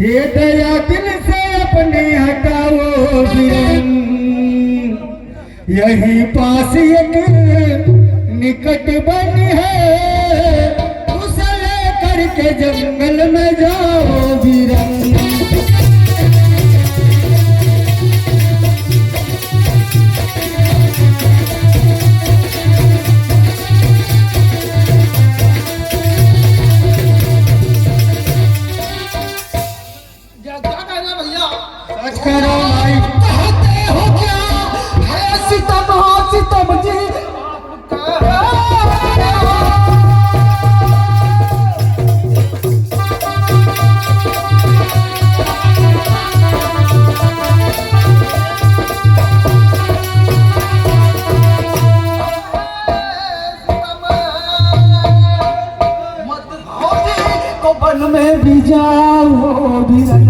ये दया दिल से अपने हटाओ बिरन, यही पास एक निकट बनी है, उसे लेकर के जंगल में जाओ बिरन। में भी जाओ बिरन,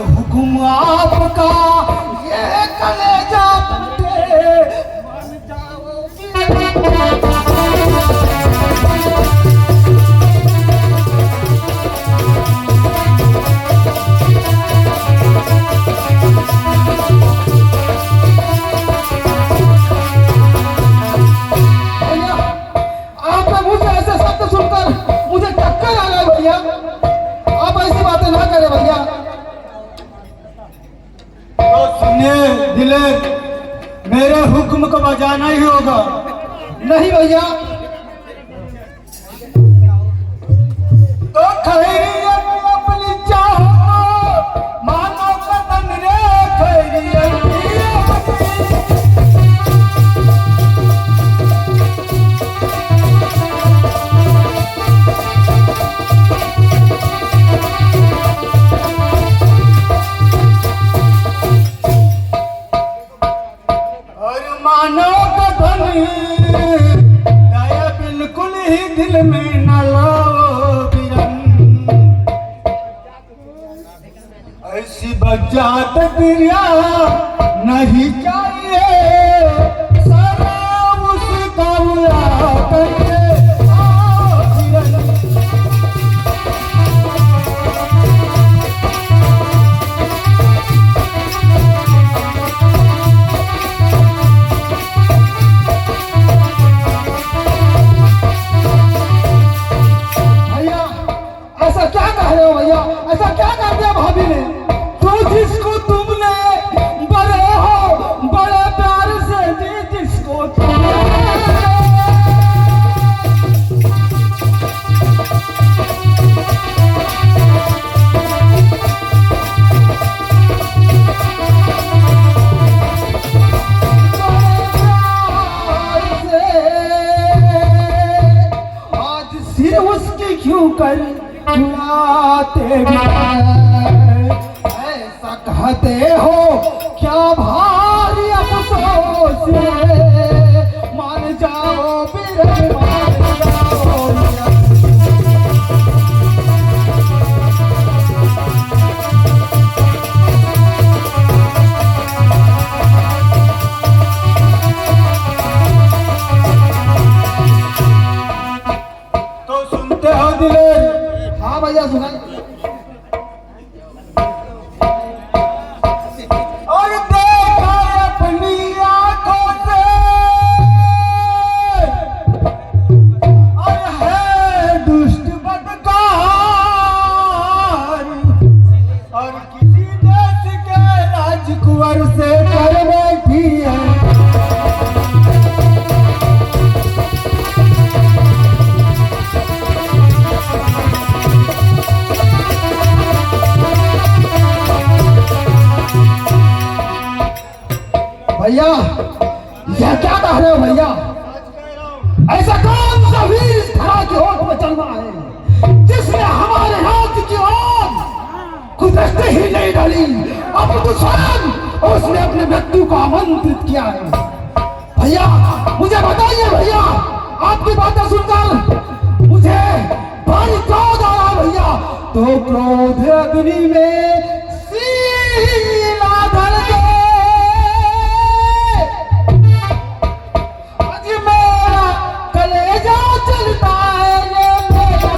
हुक्म आपका ये कलेजा फूटे मन जाओ दिलेर, मेरे हुक्म को बजाना ही होगा। नहीं भैया, तो खैरियत अपनी चाहो, मानो कदम रे खैरियत। दया बिल्कुल ही दिल में न लाओ बिरन, ऐसी बजात बिरिया नहीं चाहिए, सारा उसका बुरा करके भैया। ऐसा क्या कर दिया भाभी ने, तो जिसको तुमने बड़े हो बड़े प्यार से दी, जिसको तुमने आज सिर उसकी क्यों कर ऐसा कहते हो क्या भारी अफसोस है, मान जाओ बिरन मान जाओ। तो सुनते हो दिलेर? हाँ भैया सुनाई। और देखा अपनी आंखों से, और है दुष्ट बदकार, और किसी देश के राजकुंवर से कर बैठी है। भैया यह क्या कह रहे हो भैया? ऐसा कौन सा वीर इस धरा की ओर में जन्मा है जिसने हमारे राज्य की ओर कुदरत ही नहीं डाली, अब तो स्वयं उसने अपने मृत्यु को आमंत्रित किया है। भैया मुझे बताइए भैया, आपकी बातें सुनकर मुझे भारी क्रोध आ रहा भैया। तो क्रोध अग्नि में सीला धर के कलेजा चलता है ये मेरा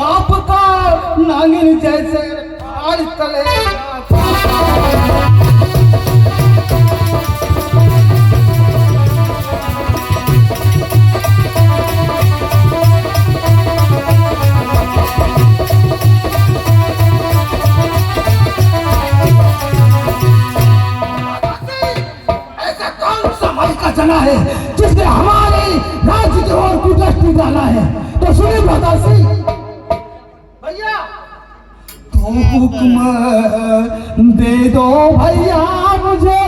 आपका नागिन जैसे आड़ तले जना है जिसने हमारे राज्य की ओर कुदृष्टि डाला है। तो सुनिए भ्राता सिंह भैया, तो हुक्म दे दो भैया मुझे,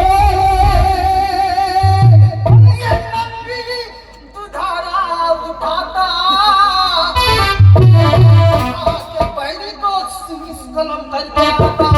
ये लंबी दुधारा उठाता आके पैरी को शीश कलम करके आता।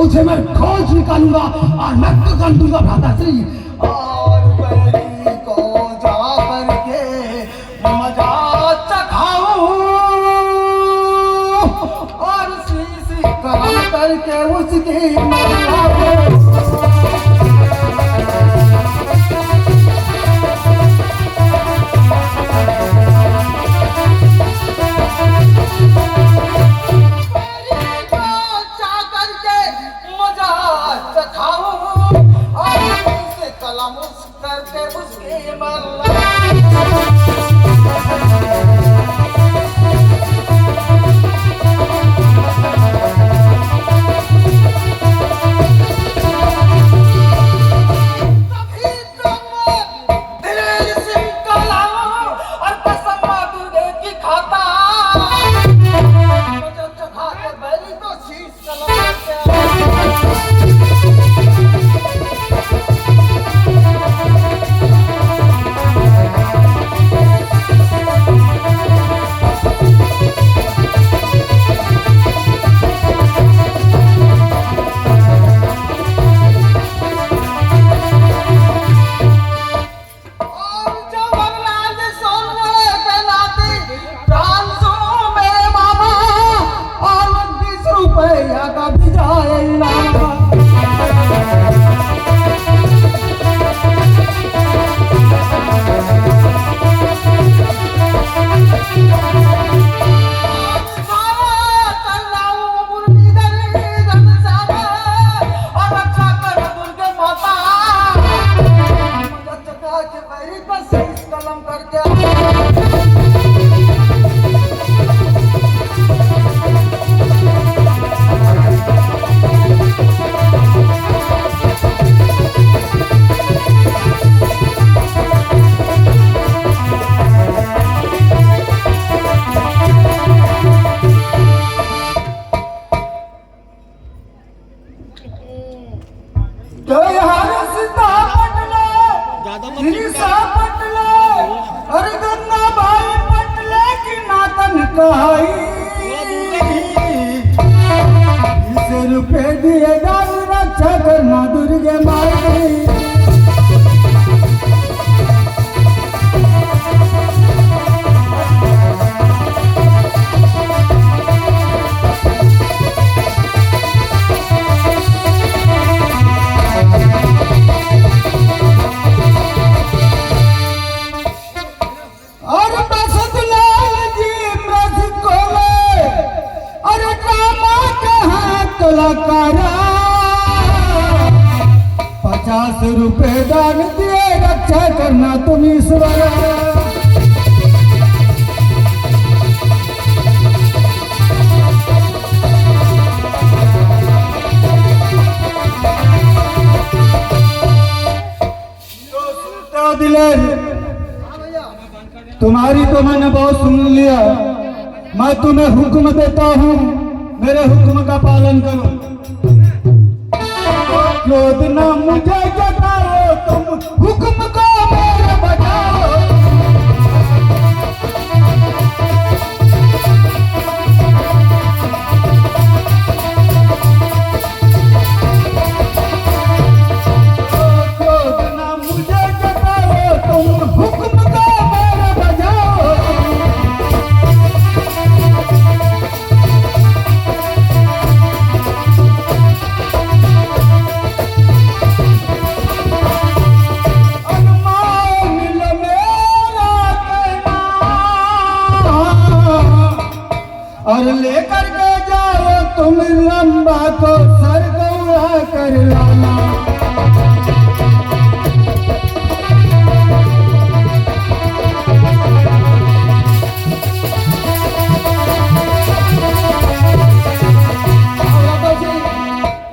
उसे मैं खोज निकालूंगा और मैं तो कर दूंगा भ्राता श्री। और बैरी को जा करके मजा चखाऊं और शीश कलम करके उसकी मरवाऊं। गिरीशा पटले अरे गंगा भाई पटले की नातन कहाई 20 रुपए दिए दारू रक्षा करना दुर्गे माई। और बसंत लाल जी मृत कोले अरे ड्रामा कहाँ कलाकारा 50 रुपए दान दिए रक्षा करना तुम ईश्वर। दिलेर तुम्हारी तो मैंने बहुत सुन लिया, मैं तुम्हें हुक्म देता हूँ मेरे हुक्म का पालन करो। क्रोध न मुझे जताओ तुम हुक्म को मेरे बजाओ। क्रोध न मुझे जताओ तुम हुक्म को मेरे बजाओ। और लेकर के जाओ तुम लंबा को सर गौरा कर लाना।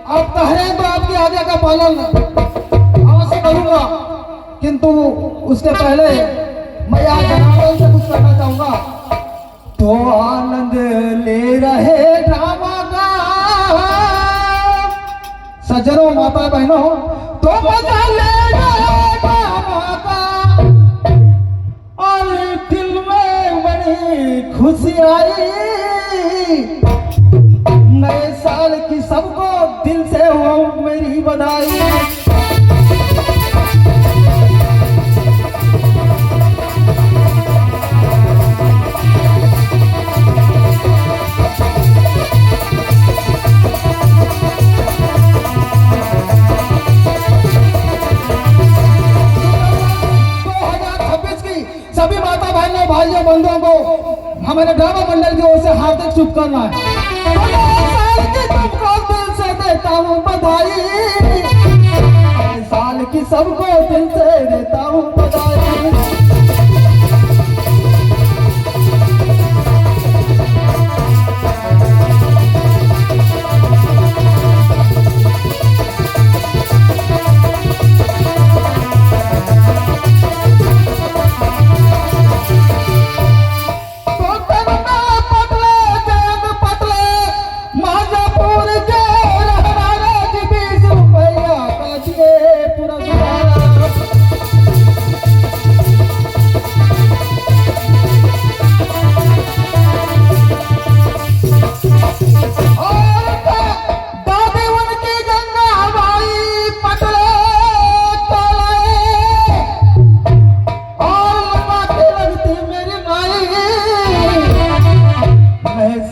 आप कह रहे हैं तो आपकी आज्ञा का पालन अवश्य करूंगा, किंतु उसके पहले मैं आज जनार्दन से कुछ कहना चाहूंगा। तो आनंद ले रहे ड्रामा का सज्जनों माता बहनों, तो मजा ले रहे ड्रामा का और दिल में बड़ी खुशी आई। नए साल की सबको दिल से हो मेरी बधाई। सभी माता बहनों भाइयों बंधुओं को हमारे ड्रामा मंडल की ओर से हार्दिक शुभकामनाएं। सबको दिल से देता हूँ बधाई, साल की सबको दिल से देता हूँ बधाई।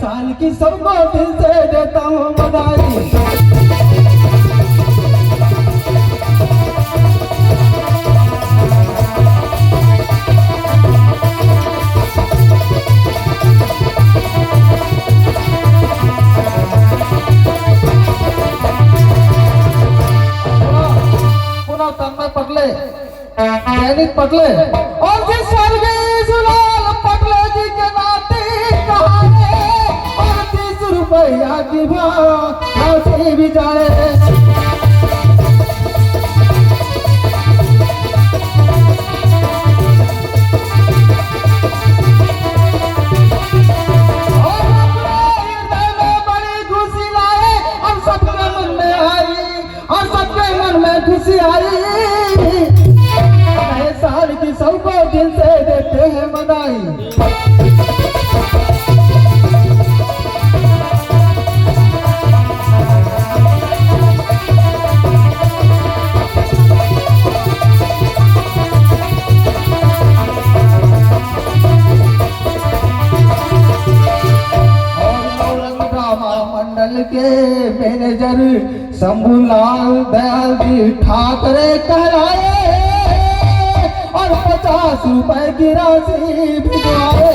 साल की सबको दिल से देता हूँ बधाई। पुनः तन्मय पटले, दैनिक पटले और जिस स्वर्गीय सुलाल पटले जी के नाते कहानी और 30 रुपया की भाषी भी जाए। खुशी आई की सबको दिल से देते हैं बधाई। मंडल के मैनेजर शंभूलाल दयाल जी ठाकरे कहलाए और 50 रुपए की राशि भिजवाए।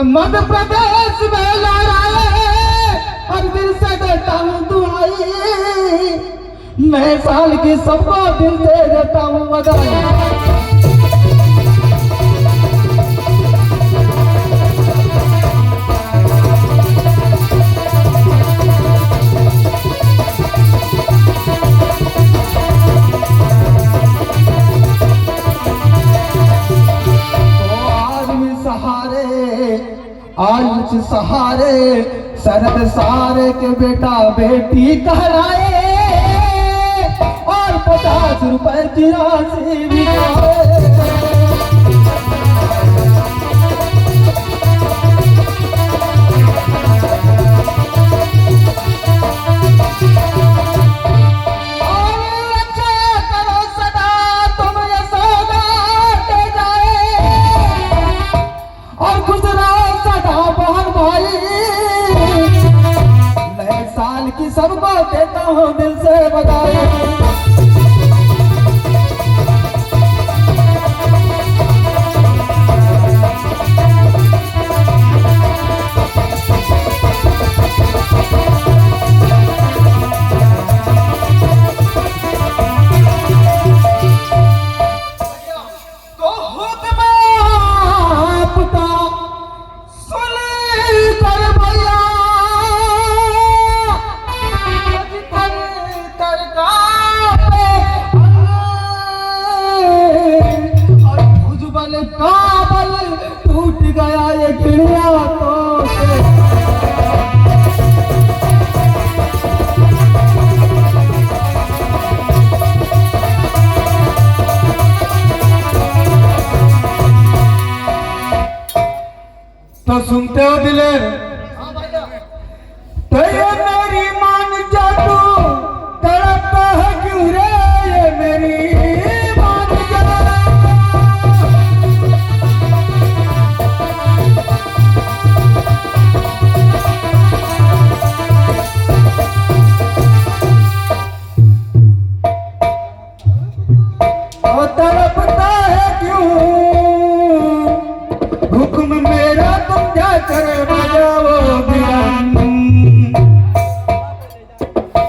मध्य प्रदेश में लहराए और दिल से देता हूँ दुआई। मैं साल की सबको दिल से देता हूँ बधाई। आयुष सहारे शरद सारे के बेटा बेटी कहलाए और 50 रुपए की राशि भिजवाए। की सबको देता हूँ दिल से बधाई। काबल टूट गया ये गिरिया तो सुनते हो दिलेर? तो ये मेरी मान जा तू तड़पता है क्यों रे, ये मेरी मान जा। तड़पता है क्यों, हुक्म मेरा तुम जाकर बजाओ बिरन।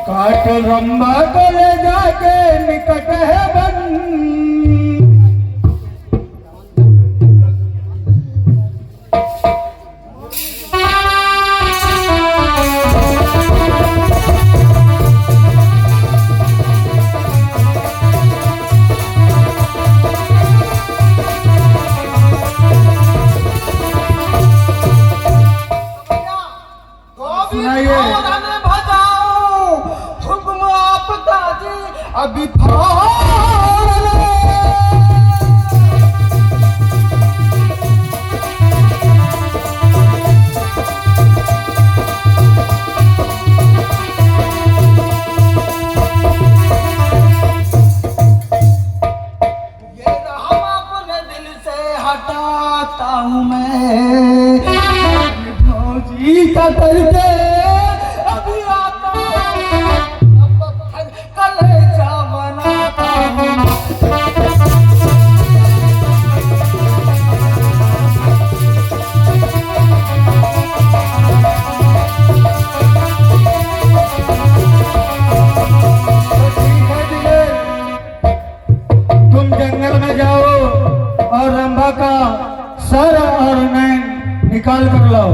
काट रंबा गले जाके निकट है बन। हुक्म आपका जी अभी हटाता हूँ मैं भौजी का करके अभी आता कलेजा बनाता हूँ। तुम जंगल में जाओ और रंभा का सर और नैन निकाल कर लाओ।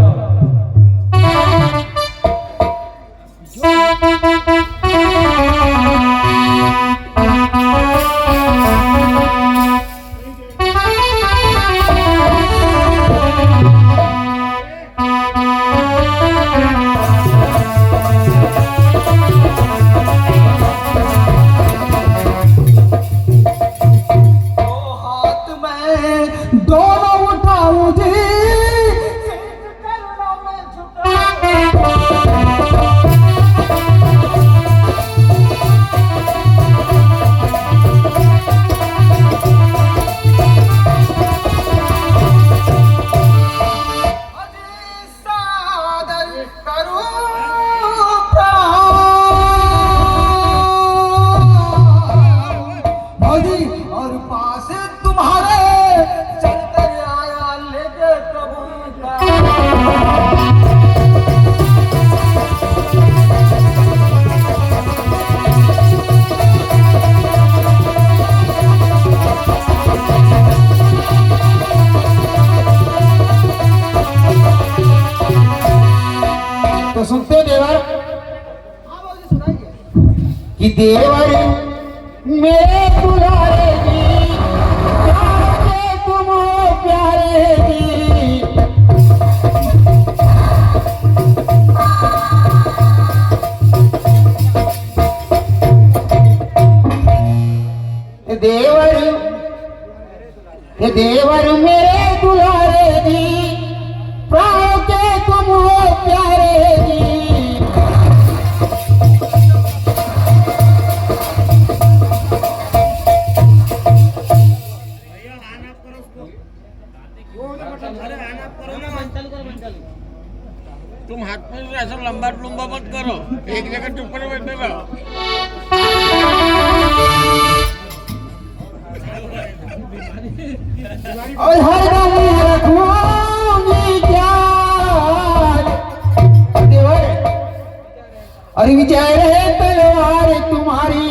कि देवर मेरे दुलारे जी, प्यारे तुम हो प्यारे जी। देवर मेरे दुलारे जी, प्राण के तुम हो प्यारे जी। तुम हाथ पर ऐसा लंबा लंबा मत करो, एक जगह चुप कर बैठे रहो। और हरदम रखूंगी प्यार देवर, और विजय रहे तलवार तुम्हारी,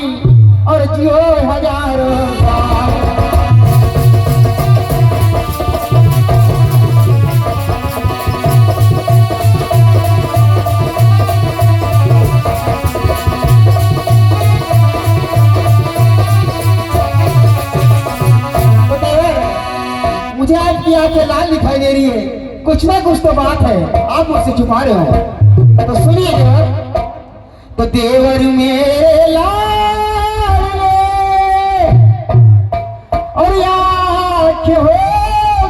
और जियो हजारों साल। मुझे आपकी आंखें लाल दिखाई दे रही है, कुछ ना कुछ तो बात है, आप मुझसे छुपा रहे हो। तो सुनिए देवर, तो देवर मेरे लाल रे, और आंखें हो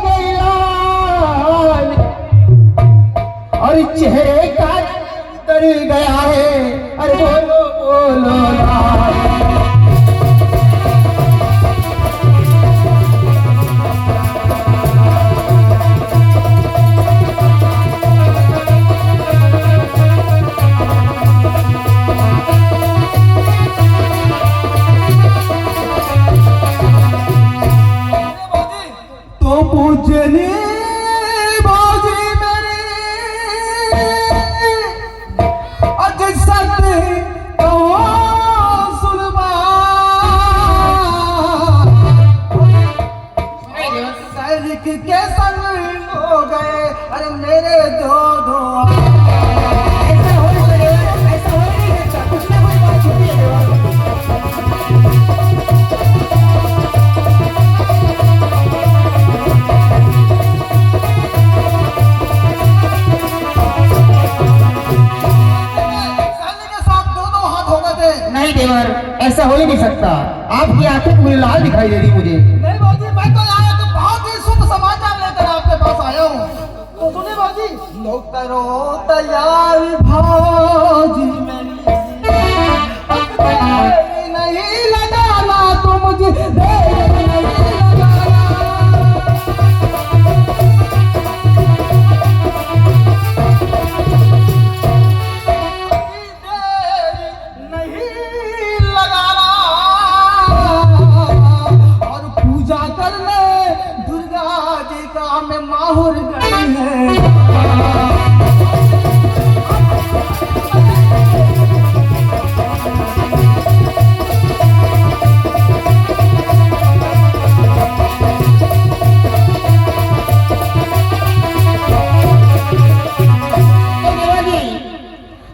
गई लाल, और चेहरे का उतर गया है, अरे बोलो बोलो लाल। पूजनी बाजी मेरी अज सत सुनवा, सैनिक के संग हो गए, अरे मेरे दो ऐसा हो नहीं है, कुछ ना कुछ बात छुपी है। नहीं देवर, ऐसा हो ही नहीं सकता, आपकी आंखें पूरी लाल दिखाई दे रही मुझे। नहीं बाबूजी, मैं तो आया तो बहुत ही शुभ समाचार लेकर आपके पास आया हूँ। तो सुनिए बाबूजी, तो करो तैयार भाजी मेरी, नहीं लगाना तो मुझे देर नहीं लगाना। में माहुर गई है।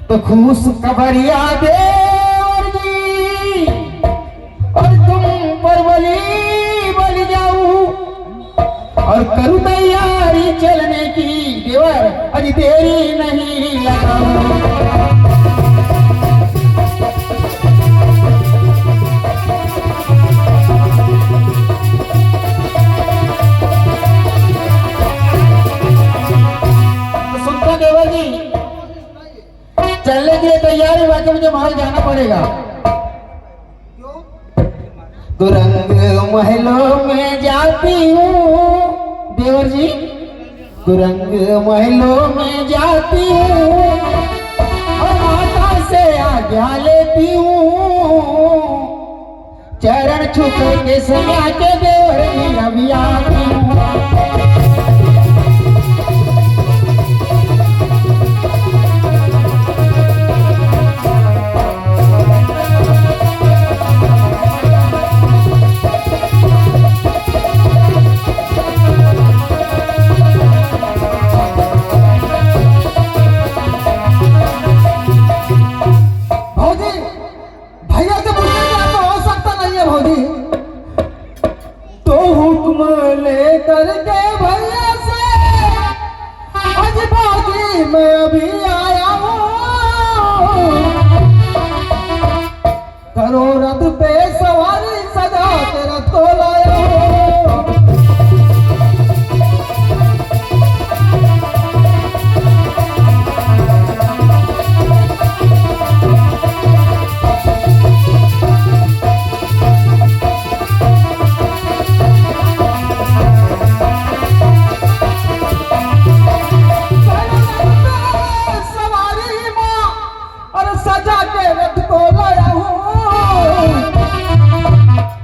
तो खुश खबरिया देवर जी, और तुम पर बलि जाऊं, और करूं तैयारी चलने की देवर, अभी देरी नहीं लगाऊं। तो सुनता देवर जी, चलने के लिए तैयार हुआ कि मुझे महल जाना पड़ेगा। तो रंग महलों में जाती हूँ देवर जी, तो रंग महलों में जाती हूँ, और माता से आज्ञा लेती हूँ, चरण छू के सया के देवर जी अभी आती हूँ। भैया सजा के रथ को लाया हूँ,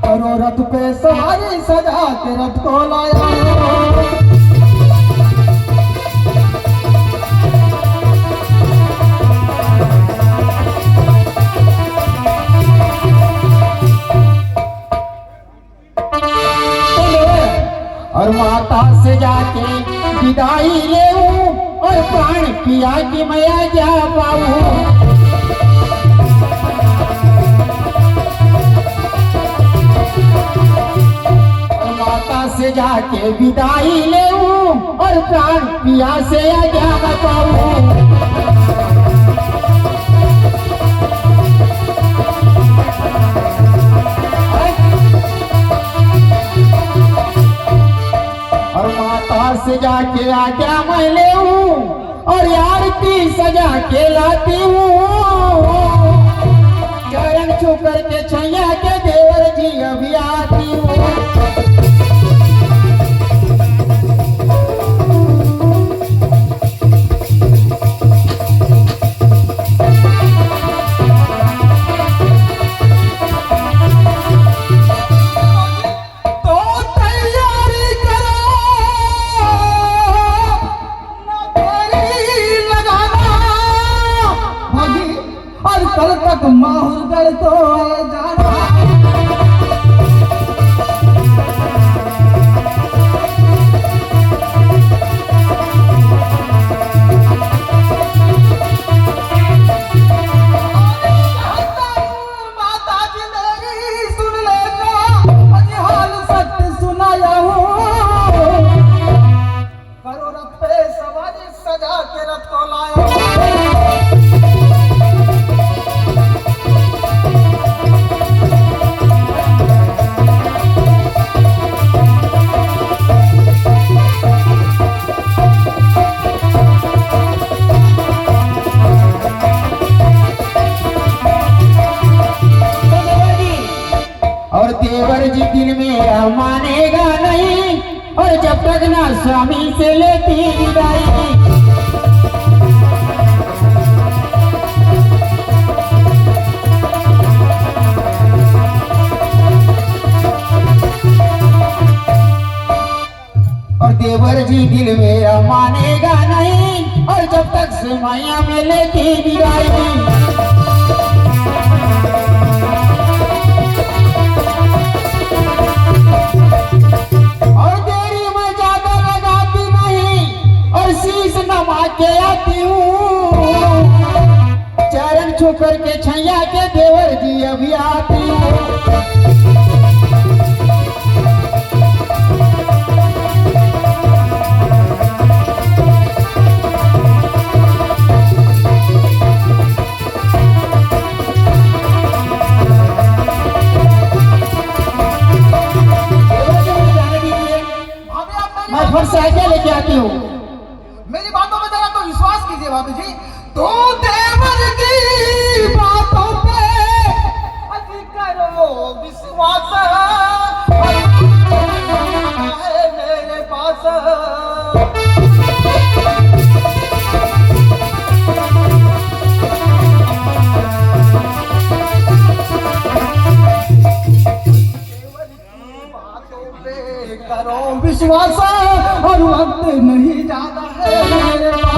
करो रथ पे सवारी सजा के रथ को लाया हूँ। और माता से जाके विदाई ले और प्राण पिया कि मैं जा पाऊं। और माता से जाके विदाई ले और प्राण पिया से जा पाऊं। और माता से जाके आज्ञा मैं ले और आरती सजा के लाती हूँ। चरण छू करके छैया के देवर जी अभी आती हूँ। कल तक माहौल तो जाना। माता जी मेरी सुन लेना, अजी हाल सत्य सुनाया हूँ, करो रथ पे सवारी सजा के रथ को लाया। और देवर जी दिल में मानेगा नहीं, और जब तक ना स्वामी से लेती विदाई। और देवर जी दिल में मानेगा नहीं, और जब तक समाया में लेती विदाई। और देरी में ज्यादा लगाती नहीं, और शीश नमा के आती हूँ। चरण छू करके छैया के देवर जी अभी आती हूँ। मैं फिर से आगे लेके आती हूँ। मेरी बातों में जरा तो विश्वास कीजिए भाभी जी। तो देवर की बातों पे अजी करो विश्वास है मेरे पास। करो विश्वास और वक्त नहीं जाता है मेरे पास।